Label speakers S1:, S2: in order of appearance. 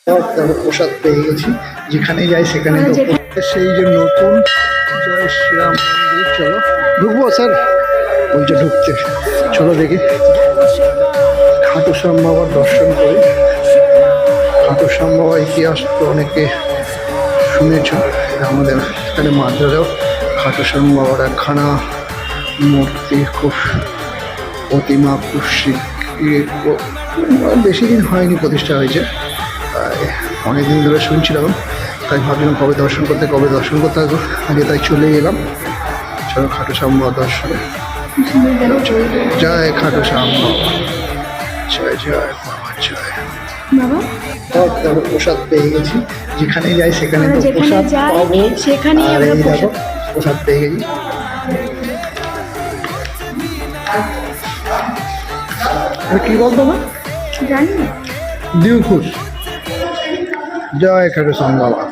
S1: প্রসাদ পেয়ে গেছি, যেখানে যাই সেখানে সেই যে নতুন জয় শ্রীরাম মন্দির। চলো ঢুকবো স্যার, বলছে ঢুকতে, চলো দেখি। খাটু শ্যাম বাবার দর্শন করি। খাটু শ্যাম বাবার ইতিহাস তো অনেকে শুনেছ, আমাদের এখানে মাদ্রাজেও খাটু শ্যাম বাবার একখানা মূর্তি, খুব প্রতিমা, খুব বেশি দিন হয়নি প্রতিষ্ঠা হয়েছে, অনেকদিন ধরে শুনছিলাম, তাই ভাবছিলাম কবে দর্শন করতে আসবো, আগে তাই চলে এলাম। চলো খাটু শ্যাম বাবা দর্শনে। জয় খাটু শ্যাম বাবা, জয় জয় বাবা, জয়
S2: বাবা।
S1: দেখো প্রসাদ পেয়ে গেছি, যেখানে যাই সেখানে তো প্রসাদ পাবো,
S2: সেখানেই
S1: আর
S2: আমরা
S1: এই দেখো প্রসাদ পেয়ে গেছি। কি বলতো না
S2: জানি না।
S1: দিউ খুশ। জয় খাটু শ্যাম বাবা।